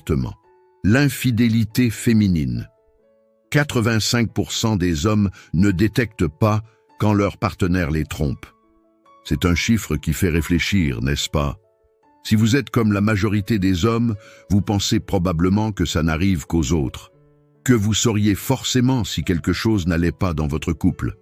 exactement. L'infidélité féminine. 85% des hommes ne détectent pas quand leur partenaire les trompe. C'est un chiffre qui fait réfléchir, n'est-ce pas? Si vous êtes comme la majorité des hommes, vous pensez probablement que ça n'arrive qu'aux autres, que vous sauriez forcément si quelque chose n'allait pas dans votre couple.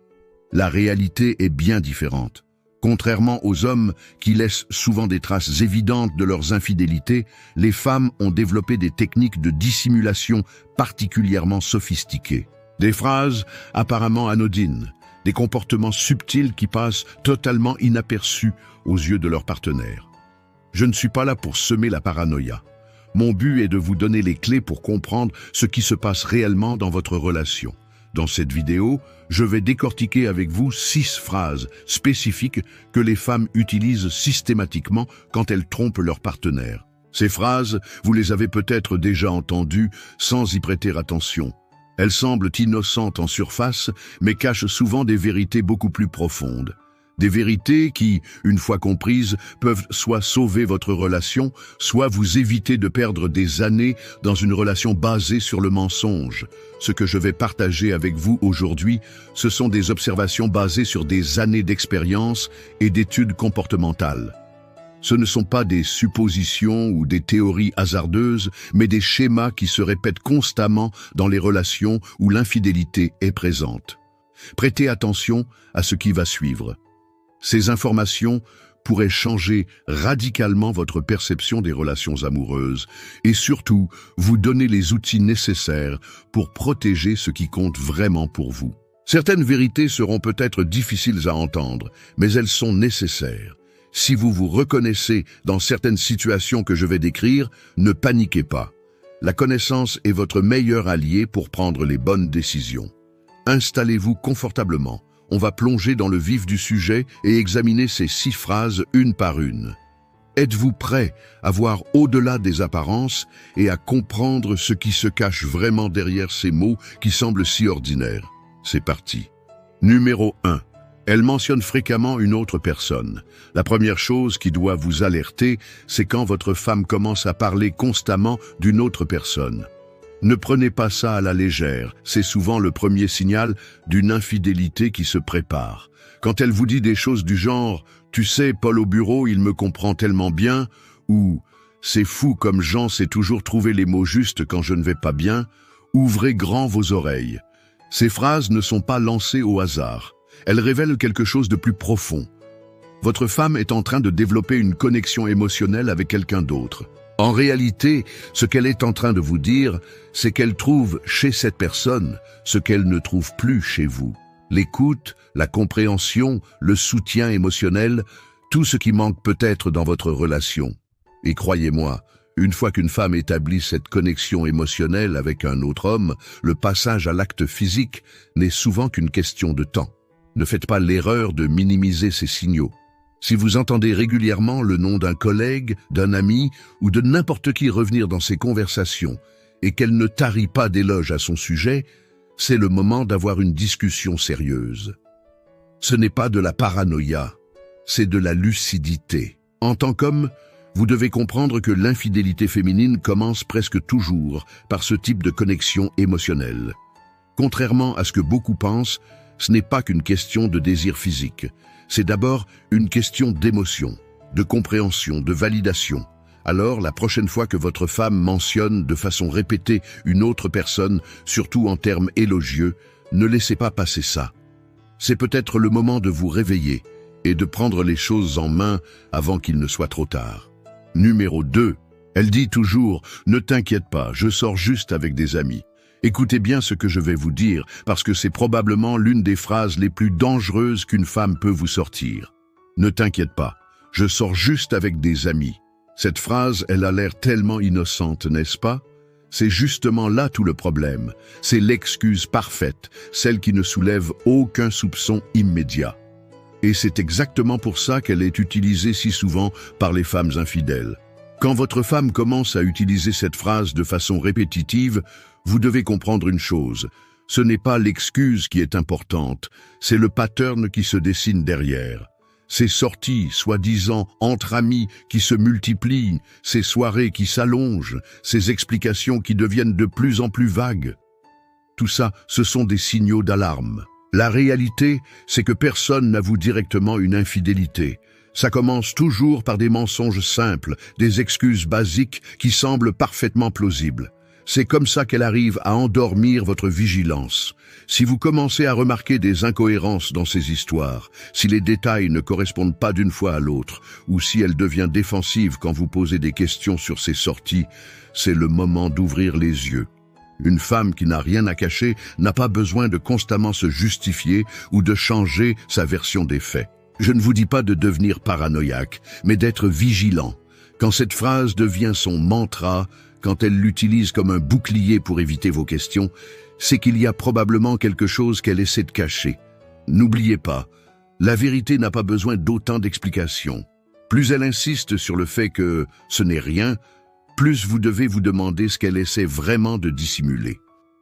La réalité est bien différente. Contrairement aux hommes qui laissent souvent des traces évidentes de leurs infidélités, les femmes ont développé des techniques de dissimulation particulièrement sophistiquées. Des phrases apparemment anodines, des comportements subtils qui passent totalement inaperçus aux yeux de leur partenaire. Je ne suis pas là pour semer la paranoïa. Mon but est de vous donner les clés pour comprendre ce qui se passe réellement dans votre relation. Dans cette vidéo, je vais décortiquer avec vous 6 phrases spécifiques que les femmes utilisent systématiquement quand elles trompent leur partenaire. Ces phrases, vous les avez peut-être déjà entendues sans y prêter attention. Elles semblent innocentes en surface, mais cachent souvent des vérités beaucoup plus profondes. Des vérités qui, une fois comprises, peuvent soit sauver votre relation, soit vous éviter de perdre des années dans une relation basée sur le mensonge. Ce que je vais partager avec vous aujourd'hui, ce sont des observations basées sur des années d'expérience et d'études comportementales. Ce ne sont pas des suppositions ou des théories hasardeuses, mais des schémas qui se répètent constamment dans les relations où l'infidélité est présente. Prêtez attention à ce qui va suivre. Ces informations pourraient changer radicalement votre perception des relations amoureuses et surtout vous donner les outils nécessaires pour protéger ce qui compte vraiment pour vous. Certaines vérités seront peut-être difficiles à entendre, mais elles sont nécessaires. Si vous vous reconnaissez dans certaines situations que je vais décrire, ne paniquez pas. La connaissance est votre meilleur allié pour prendre les bonnes décisions. Installez-vous confortablement. On va plonger dans le vif du sujet et examiner ces 6 phrases une par une. Êtes-vous prêt à voir au-delà des apparences et à comprendre ce qui se cache vraiment derrière ces mots qui semblent si ordinaires? C'est parti. Numéro 1. Elle mentionne fréquemment une autre personne. La première chose qui doit vous alerter, c'est quand votre femme commence à parler constamment d'une autre personne. Ne prenez pas ça à la légère, c'est souvent le premier signal d'une infidélité qui se prépare. Quand elle vous dit des choses du genre « Tu sais, Paul au bureau, il me comprend tellement bien » ou « C'est fou comme Jean sait toujours trouver les mots justes quand je ne vais pas bien », ouvrez grand vos oreilles. Ces phrases ne sont pas lancées au hasard. Elles révèlent quelque chose de plus profond. Votre femme est en train de développer une connexion émotionnelle avec quelqu'un d'autre. En réalité, ce qu'elle est en train de vous dire, c'est qu'elle trouve chez cette personne ce qu'elle ne trouve plus chez vous. L'écoute, la compréhension, le soutien émotionnel, tout ce qui manque peut-être dans votre relation. Et croyez-moi, une fois qu'une femme établit cette connexion émotionnelle avec un autre homme, le passage à l'acte physique n'est souvent qu'une question de temps. Ne faites pas l'erreur de minimiser ces signaux. Si vous entendez régulièrement le nom d'un collègue, d'un ami ou de n'importe qui revenir dans ces conversations et qu'elle ne tarit pas d'éloges à son sujet, c'est le moment d'avoir une discussion sérieuse. Ce n'est pas de la paranoïa, c'est de la lucidité. En tant qu'homme, vous devez comprendre que l'infidélité féminine commence presque toujours par ce type de connexion émotionnelle. Contrairement à ce que beaucoup pensent, ce n'est pas qu'une question de désir physique. C'est d'abord une question d'émotion, de compréhension, de validation. Alors, la prochaine fois que votre femme mentionne de façon répétée une autre personne, surtout en termes élogieux, ne laissez pas passer ça. C'est peut-être le moment de vous réveiller et de prendre les choses en main avant qu'il ne soit trop tard. Numéro 2. Elle dit toujours « Ne t'inquiète pas, je sors juste avec des amis ». Écoutez bien ce que je vais vous dire, parce que c'est probablement l'une des phrases les plus dangereuses qu'une femme peut vous sortir. Ne t'inquiète pas, je sors juste avec des amis. Cette phrase, elle a l'air tellement innocente, n'est-ce pas? C'est justement là tout le problème. C'est l'excuse parfaite, celle qui ne soulève aucun soupçon immédiat. Et c'est exactement pour ça qu'elle est utilisée si souvent par les femmes infidèles. Quand votre femme commence à utiliser cette phrase de façon répétitive, vous devez comprendre une chose. Ce n'est pas l'excuse qui est importante, c'est le pattern qui se dessine derrière. Ces sorties, soi-disant entre amis, qui se multiplient, ces soirées qui s'allongent, ces explications qui deviennent de plus en plus vagues. Tout ça, ce sont des signaux d'alarme. La réalité, c'est que personne n'avoue directement une infidélité. Ça commence toujours par des mensonges simples, des excuses basiques qui semblent parfaitement plausibles. C'est comme ça qu'elle arrive à endormir votre vigilance. Si vous commencez à remarquer des incohérences dans ces histoires, si les détails ne correspondent pas d'une fois à l'autre, ou si elle devient défensive quand vous posez des questions sur ses sorties, c'est le moment d'ouvrir les yeux. Une femme qui n'a rien à cacher n'a pas besoin de constamment se justifier ou de changer sa version des faits. Je ne vous dis pas de devenir paranoïaque, mais d'être vigilant. Quand cette phrase devient son mantra, quand elle l'utilise comme un bouclier pour éviter vos questions, c'est qu'il y a probablement quelque chose qu'elle essaie de cacher. N'oubliez pas, la vérité n'a pas besoin d'autant d'explications. Plus elle insiste sur le fait que ce n'est rien, plus vous devez vous demander ce qu'elle essaie vraiment de dissimuler.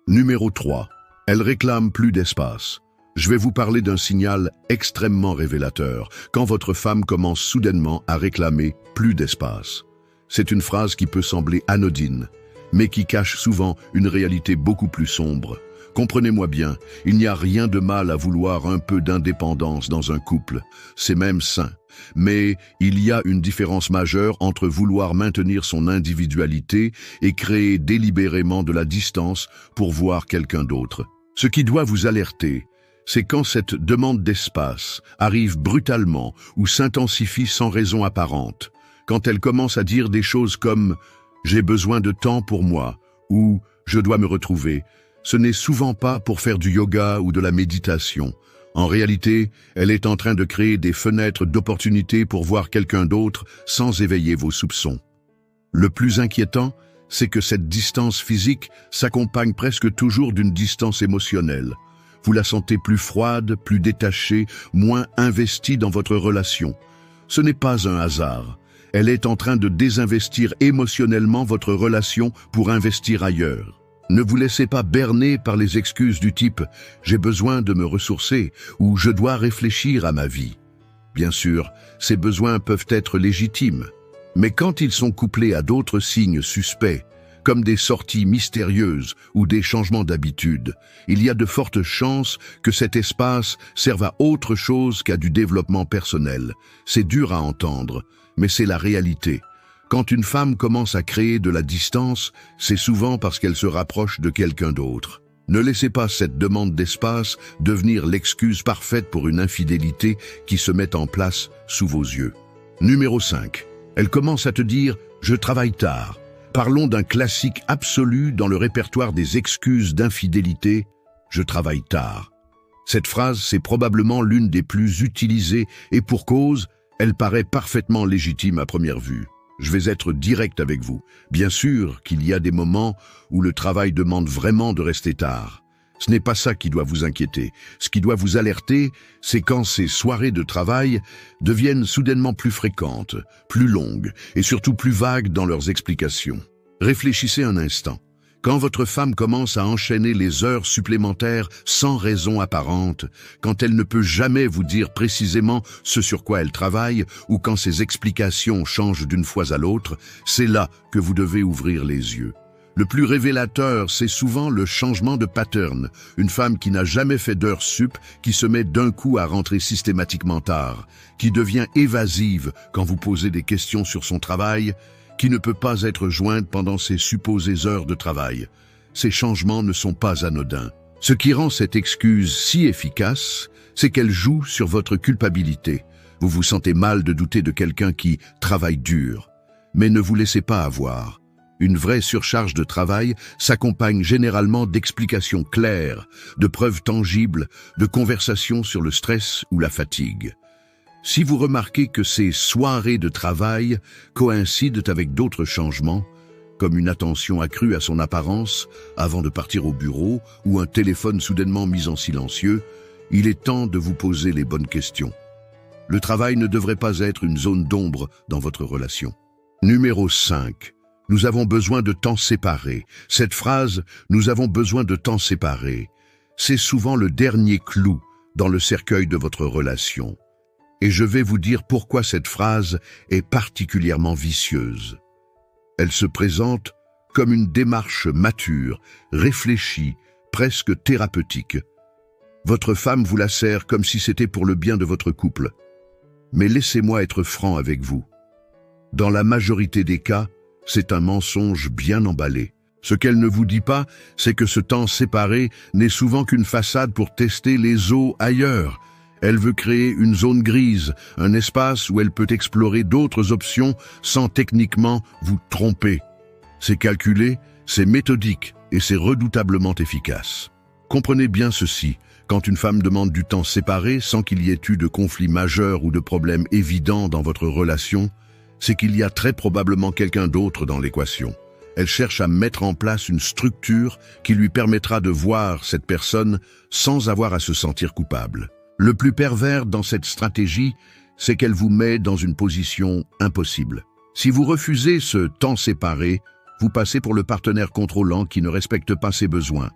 Numéro 3. Elle réclame plus d'espace. Je vais vous parler d'un signal extrêmement révélateur, quand votre femme commence soudainement à réclamer plus d'espace. C'est une phrase qui peut sembler anodine, mais qui cache souvent une réalité beaucoup plus sombre. Comprenez-moi bien, il n'y a rien de mal à vouloir un peu d'indépendance dans un couple, c'est même sain. Mais il y a une différence majeure entre vouloir maintenir son individualité et créer délibérément de la distance pour voir quelqu'un d'autre. Ce qui doit vous alerter, c'est quand cette demande d'espace arrive brutalement ou s'intensifie sans raison apparente. Quand elle commence à dire des choses comme « j'ai besoin de temps pour moi » ou « je dois me retrouver », ce n'est souvent pas pour faire du yoga ou de la méditation. En réalité, elle est en train de créer des fenêtres d'opportunité pour voir quelqu'un d'autre sans éveiller vos soupçons. Le plus inquiétant, c'est que cette distance physique s'accompagne presque toujours d'une distance émotionnelle. Vous la sentez plus froide, plus détachée, moins investie dans votre relation. Ce n'est pas un hasard. Elle est en train de désinvestir émotionnellement votre relation pour investir ailleurs. Ne vous laissez pas berner par les excuses du type « j'ai besoin de me ressourcer » ou « je dois réfléchir à ma vie ». Bien sûr, ces besoins peuvent être légitimes, mais quand ils sont couplés à d'autres signes suspects, comme des sorties mystérieuses ou des changements d'habitude, il y a de fortes chances que cet espace serve à autre chose qu'à du développement personnel. C'est dur à entendre, mais c'est la réalité. Quand une femme commence à créer de la distance, c'est souvent parce qu'elle se rapproche de quelqu'un d'autre. Ne laissez pas cette demande d'espace devenir l'excuse parfaite pour une infidélité qui se met en place sous vos yeux. Numéro 5. Elle commence à te dire « je travaille tard ». Parlons d'un classique absolu dans le répertoire des excuses d'infidélité « je travaille tard ». Cette phrase, c'est probablement l'une des plus utilisées et pour cause, elle paraît parfaitement légitime à première vue. Je vais être direct avec vous. Bien sûr qu'il y a des moments où le travail demande vraiment de rester tard. Ce n'est pas ça qui doit vous inquiéter. Ce qui doit vous alerter, c'est quand ces soirées de travail deviennent soudainement plus fréquentes, plus longues et surtout plus vagues dans leurs explications. Réfléchissez un instant. Quand votre femme commence à enchaîner les heures supplémentaires sans raison apparente, quand elle ne peut jamais vous dire précisément ce sur quoi elle travaille ou quand ses explications changent d'une fois à l'autre, c'est là que vous devez ouvrir les yeux. Le plus révélateur, c'est souvent le changement de pattern. Une femme qui n'a jamais fait d'heures sup, qui se met d'un coup à rentrer systématiquement tard, qui devient évasive quand vous posez des questions sur son travail, qui ne peut pas être jointe pendant ses supposées heures de travail. Ces changements ne sont pas anodins. Ce qui rend cette excuse si efficace, c'est qu'elle joue sur votre culpabilité. Vous vous sentez mal de douter de quelqu'un qui travaille dur. Mais ne vous laissez pas avoir. Une vraie surcharge de travail s'accompagne généralement d'explications claires, de preuves tangibles, de conversations sur le stress ou la fatigue. Si vous remarquez que ces soirées de travail coïncident avec d'autres changements, comme une attention accrue à son apparence avant de partir au bureau ou un téléphone soudainement mis en silencieux, il est temps de vous poser les bonnes questions. Le travail ne devrait pas être une zone d'ombre dans votre relation. Numéro 5. Nous avons besoin de temps séparés. Cette phrase « nous avons besoin de temps séparés », c'est souvent le dernier clou dans le cercueil de votre relation. Et je vais vous dire pourquoi cette phrase est particulièrement vicieuse. Elle se présente comme une démarche mature, réfléchie, presque thérapeutique. Votre femme vous la sert comme si c'était pour le bien de votre couple. Mais laissez-moi être franc avec vous. Dans la majorité des cas, c'est un mensonge bien emballé. Ce qu'elle ne vous dit pas, c'est que ce temps séparé n'est souvent qu'une façade pour tester les eaux ailleurs. Elle veut créer une zone grise, un espace où elle peut explorer d'autres options sans techniquement vous tromper. C'est calculé, c'est méthodique et c'est redoutablement efficace. Comprenez bien ceci, quand une femme demande du temps séparé sans qu'il y ait eu de conflit majeur ou de problème évident dans votre relation, c'est qu'il y a très probablement quelqu'un d'autre dans l'équation. Elle cherche à mettre en place une structure qui lui permettra de voir cette personne sans avoir à se sentir coupable. Le plus pervers dans cette stratégie, c'est qu'elle vous met dans une position impossible. Si vous refusez ce temps séparé, vous passez pour le partenaire contrôlant qui ne respecte pas ses besoins.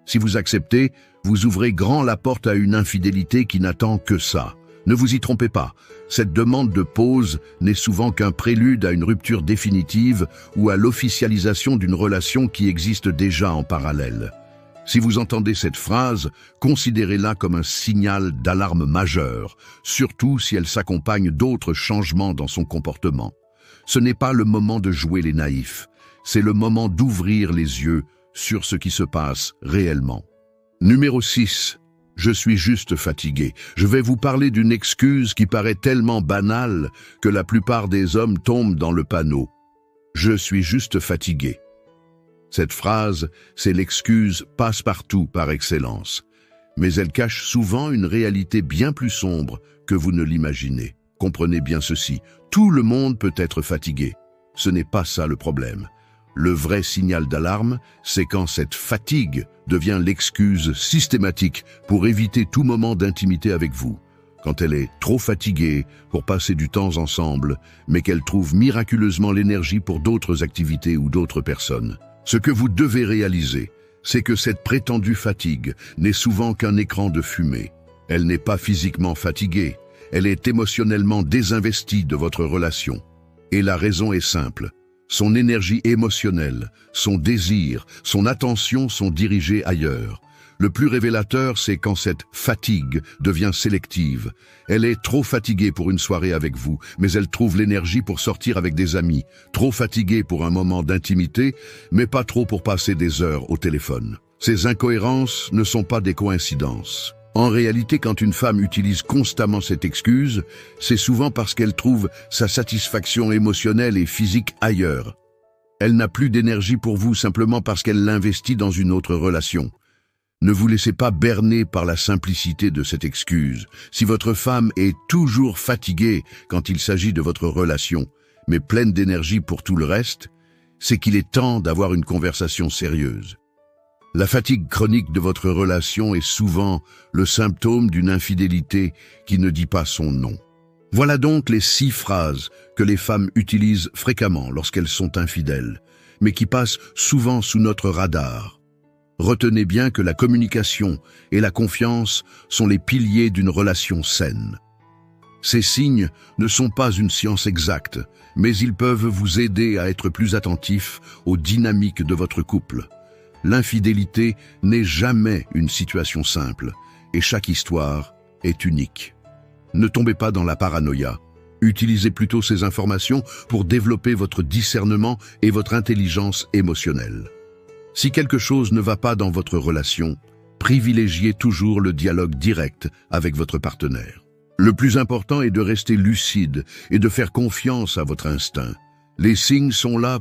Si vous acceptez, vous ouvrez grand la porte à une infidélité qui n'attend que ça. Ne vous y trompez pas, cette demande de pause n'est souvent qu'un prélude à une rupture définitive ou à l'officialisation d'une relation qui existe déjà en parallèle. Si vous entendez cette phrase, considérez-la comme un signal d'alarme majeur, surtout si elle s'accompagne d'autres changements dans son comportement. Ce n'est pas le moment de jouer les naïfs, c'est le moment d'ouvrir les yeux sur ce qui se passe réellement. Numéro 6. Je suis juste fatigué. Je vais vous parler d'une excuse qui paraît tellement banale que la plupart des hommes tombent dans le panneau. Je suis juste fatigué. Cette phrase, c'est l'excuse passe-partout par excellence. Mais elle cache souvent une réalité bien plus sombre que vous ne l'imaginez. Comprenez bien ceci, tout le monde peut être fatigué. Ce n'est pas ça le problème. Le vrai signal d'alarme, c'est quand cette fatigue devient l'excuse systématique pour éviter tout moment d'intimité avec vous. Quand elle est trop fatiguée pour passer du temps ensemble, mais qu'elle trouve miraculeusement l'énergie pour d'autres activités ou d'autres personnes. Ce que vous devez réaliser, c'est que cette prétendue fatigue n'est souvent qu'un écran de fumée. Elle n'est pas physiquement fatiguée, elle est émotionnellement désinvestie de votre relation. Et la raison est simple. Son énergie émotionnelle, son désir, son attention sont dirigés ailleurs. Le plus révélateur, c'est quand cette fatigue devient sélective. Elle est trop fatiguée pour une soirée avec vous, mais elle trouve l'énergie pour sortir avec des amis. Trop fatiguée pour un moment d'intimité, mais pas trop pour passer des heures au téléphone. Ces incohérences ne sont pas des coïncidences. En réalité, quand une femme utilise constamment cette excuse, c'est souvent parce qu'elle trouve sa satisfaction émotionnelle et physique ailleurs. Elle n'a plus d'énergie pour vous simplement parce qu'elle l'investit dans une autre relation. Ne vous laissez pas berner par la simplicité de cette excuse. Si votre femme est toujours fatiguée quand il s'agit de votre relation, mais pleine d'énergie pour tout le reste, c'est qu'il est temps d'avoir une conversation sérieuse. La fatigue chronique de votre relation est souvent le symptôme d'une infidélité qui ne dit pas son nom. Voilà donc les 6 phrases que les femmes utilisent fréquemment lorsqu'elles sont infidèles, mais qui passent souvent sous notre radar. Retenez bien que la communication et la confiance sont les piliers d'une relation saine. Ces signes ne sont pas une science exacte, mais ils peuvent vous aider à être plus attentif aux dynamiques de votre couple. L'infidélité n'est jamais une situation simple, et chaque histoire est unique. Ne tombez pas dans la paranoïa. Utilisez plutôt ces informations pour développer votre discernement et votre intelligence émotionnelle. Si quelque chose ne va pas dans votre relation, privilégiez toujours le dialogue direct avec votre partenaire. Le plus important est de rester lucide et de faire confiance à votre instinct. Les signes sont là